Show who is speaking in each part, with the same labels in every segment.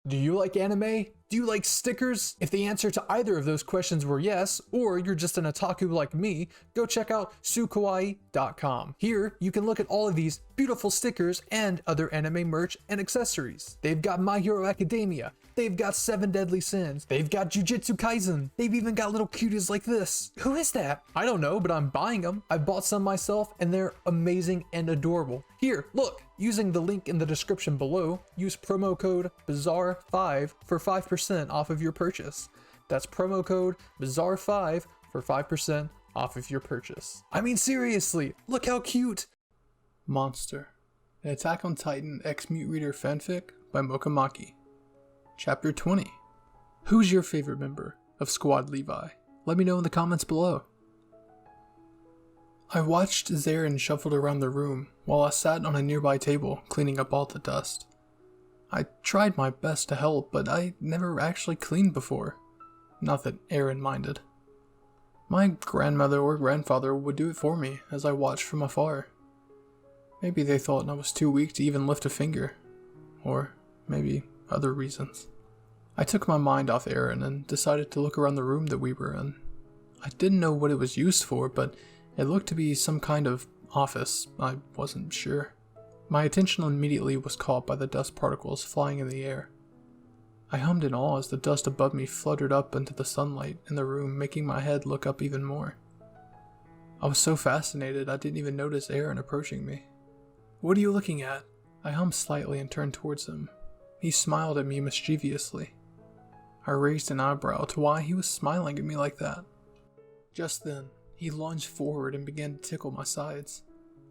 Speaker 1: Do you like anime? Do you like stickers? If the answer to either of those questions were yes, or you're just an otaku like me, go check out sukawaii.com. Here, you can look at all of these beautiful stickers and other anime merch and accessories. They've got My Hero Academia, they've got 7 Deadly Sins, they've got Jujutsu Kaisen, they've even got little cuties like this. Who is that? I don't know, but I'm buying them. I've bought some myself and they're amazing and adorable. Here, look, using the link in the description below, use promo code BAZAAR5 for 5% off of your purchase. That's promo code BAZAAR5 for 5% off of your purchase. I mean, seriously, look how cute! Monster, an Attack on Titan X-Mute Reader fanfic by Mokamaki. Chapter 20. Who's your favorite member of Squad Levi? Let me know in the comments below. I watched as Aaron shuffled around the room while I sat on a nearby table cleaning up all the dust. I tried my best to help, but I never actually cleaned before. Not that Aaron minded. My grandmother or grandfather would do it for me as I watched from afar. Maybe they thought I was too weak to even lift a finger. Or maybe other reasons. I took my mind off Aaron and decided to look around the room that we were in. I didn't know what it was used for, but it looked to be some kind of office. I wasn't sure. My attention immediately was caught by the dust particles flying in the air. I hummed in awe as the dust above me fluttered up into the sunlight in the room, making my head look up even more. I was so fascinated I didn't even notice Aaron approaching me. "What are you looking at?" I hummed slightly and turned towards him. He smiled at me mischievously. I raised an eyebrow to why he was smiling at me like that. Just then, he lunged forward and began to tickle my sides.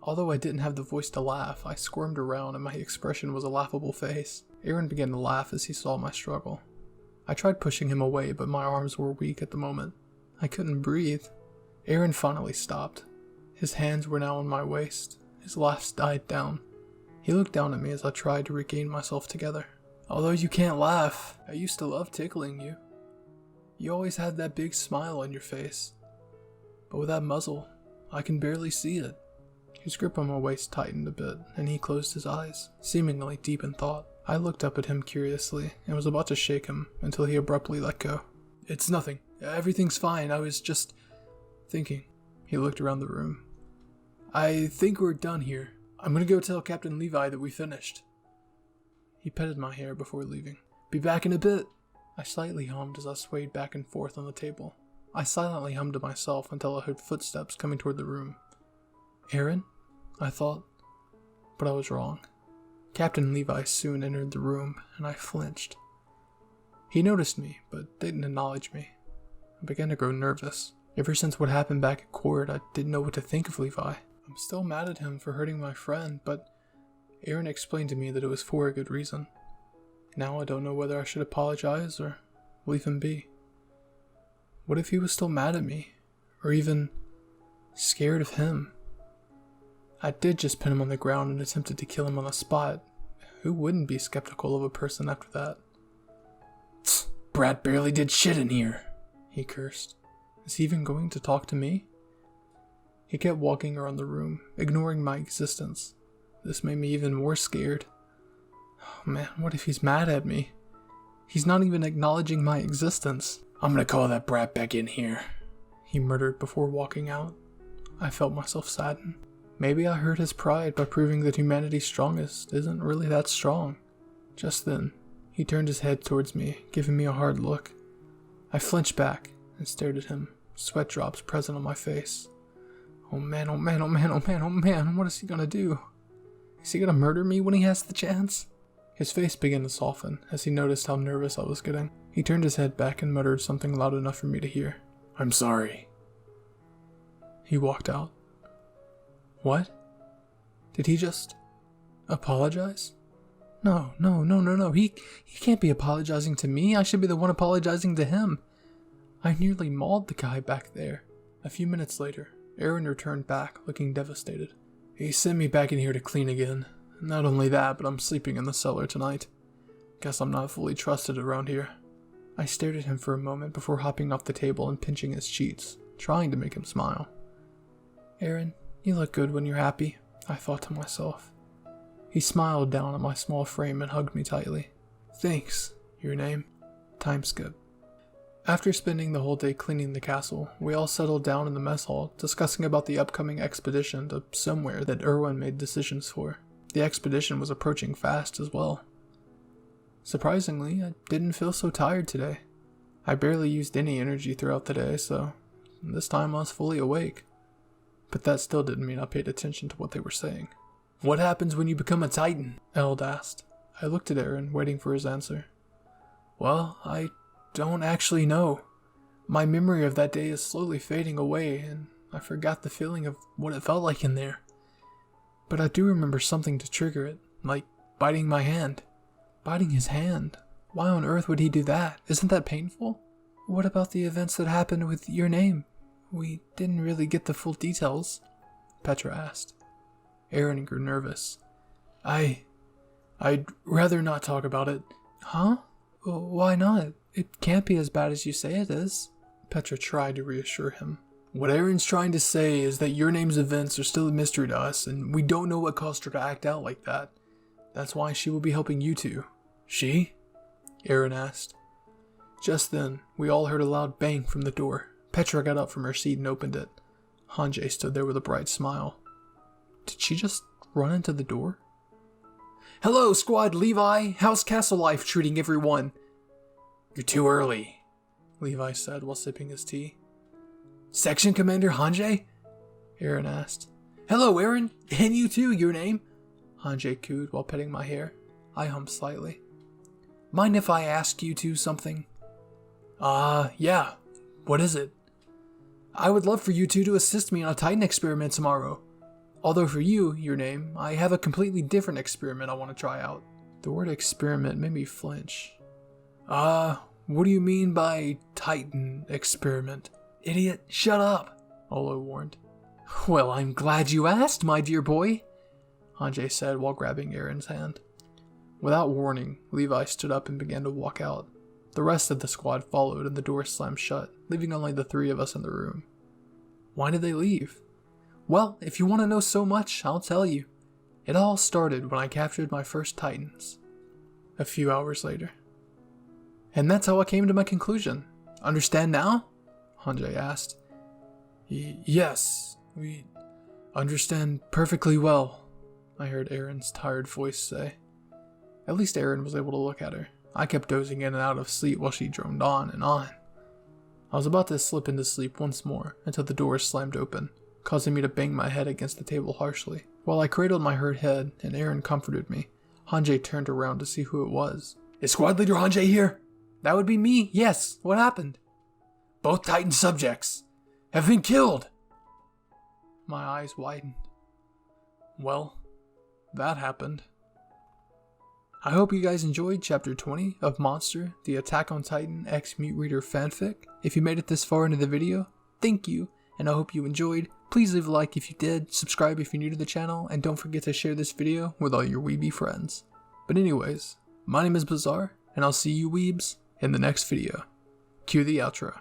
Speaker 1: Although I didn't have the voice to laugh, I squirmed around and my expression was a laughable face. Aaron began to laugh as he saw my struggle. I tried pushing him away, but my arms were weak at the moment. I couldn't breathe. Aaron finally stopped. His hands were now on my waist. His laugh died down. He looked down at me as I tried to regain myself together. "Although you can't laugh, I used to love tickling you. You always had that big smile on your face. But with that muzzle, I can barely see it." His grip on my waist tightened a bit, and he closed his eyes, seemingly deep in thought. I looked up at him curiously, and was about to shake him, until he abruptly let go. "It's nothing. Everything's fine. I was just thinking." He looked around the room. "I think we're done here. I'm gonna go tell Captain Levi that we finished." He petted my hair before leaving. "Be back in a bit." I slightly hummed as I swayed back and forth on the table. I silently hummed to myself until I heard footsteps coming toward the room. Aaron? I thought, but I was wrong. Captain Levi soon entered the room, and I flinched. He noticed me, but didn't acknowledge me. I began to grow nervous. Ever since what happened back at court, I didn't know what to think of Levi. I'm still mad at him for hurting my friend, but Aaron explained to me that it was for a good reason. Now I don't know whether I should apologize or leave him be. What if he was still mad at me, or even scared of him? I did just pin him on the ground and attempted to kill him on the spot. Who wouldn't be skeptical of a person after that? "Tsk, Brad barely did shit in here," he cursed. Is he even going to talk to me? He kept walking around the room, ignoring my existence. This made me even more scared. Oh man, what if he's mad at me? He's not even acknowledging my existence. "I'm gonna call that brat back in here," he muttered before walking out. I felt myself sadden. Maybe I hurt his pride by proving that humanity's strongest isn't really that strong. Just then, he turned his head towards me, giving me a hard look. I flinched back and stared at him, sweat drops present on my face. Oh man, oh man, oh man, oh man, oh man, what is he gonna do? Is he gonna murder me when he has the chance? His face began to soften as he noticed how nervous I was getting. He turned his head back and muttered something loud enough for me to hear. "I'm sorry." He walked out. What? Did he just apologize? No. He can't be apologizing to me. I should be the one apologizing to him. I nearly mauled the guy back there. A few minutes later, Aaron returned back, looking devastated. "He sent me back in here to clean again. Not only that, but I'm sleeping in the cellar tonight. Guess I'm not fully trusted around here." I stared at him for a moment before hopping off the table and pinching his cheeks, trying to make him smile. "Aaron, you look good when you're happy," I thought to myself. He smiled down at my small frame and hugged me tightly. "Thanks. Your name? Time skip. After spending the whole day cleaning the castle, we all settled down in the mess hall, discussing about the upcoming expedition to somewhere that Erwin made decisions for. The expedition was approaching fast as well. Surprisingly, I didn't feel so tired today. I barely used any energy throughout the day, so this time I was fully awake. But that still didn't mean I paid attention to what they were saying. What happens when you become a Titan? Eld asked. I looked at Aaron, waiting for his answer. Well, I don't actually know. My memory of that day is slowly fading away, and I forgot the feeling of what it felt like in there. But I do remember something to trigger it, like biting my hand. Biting his hand? Why on earth would he do that? Isn't that painful? What about the events that happened with your name? We didn't really get the full details, Petra asked. Aaron grew nervous. I'd rather not talk about it. Huh? Why not? It can't be as bad as you say it is. Petra tried to reassure him. What Aaron's trying to say is that your name's events are still a mystery to us, and we don't know what caused her to act out like that. That's why she will be helping you two. She? Aaron asked. Just then, we all heard a loud bang from the door. Petra got up from her seat and opened it. Hanjay stood there with a bright smile. Did she just run into the door? Hello, Squad Levi! How's castle life treating everyone? You're too early, Levi said while sipping his tea. Section Commander Hanjay? Aaron asked. Hello, Aaron! And you too, your name? Hanjay cooed while petting my hair. I hummed slightly. Mind if I ask you two something? Yeah. What is it? I would love for you two to assist me on a Titan experiment tomorrow. Although for you, your name, I have a completely different experiment I want to try out. The word experiment made me flinch. What do you mean by Titan experiment? Idiot, shut up, Olo warned. Well, I'm glad you asked, my dear boy, Hanjay said while grabbing Aaron's hand. Without warning, Levi stood up and began to walk out. The rest of the squad followed and the door slammed shut, leaving only the three of us in the room. Why did they leave? Well, if you want to know so much, I'll tell you. It all started when I captured my first Titans. A few hours later. And that's how I came to my conclusion. Understand now? Hanjay asked. Yes, we understand perfectly well, I heard Aaron's tired voice say. At least Aaron was able to look at her. I kept dozing in and out of sleep while she droned on and on. I was about to slip into sleep once more until the door slammed open, causing me to bang my head against the table harshly. While I cradled my hurt head and Aaron comforted me, Hanjay turned around to see who it was. Is Squad Leader Hanjay here? That would be me, yes. What happened? Both Titan subjects have been killed. My eyes widened. Well, that happened. I hope you guys enjoyed Chapter 20 of Monster, the Attack on Titan X Mute Reader fanfic. If you made it this far into the video, thank you, and I hope you enjoyed. Please leave a like if you did, subscribe if you're new to the channel, and don't forget to share this video with all your weeby friends. But anyways, my name is Bazaar, and I'll see you weebs in the next video. Cue the outro.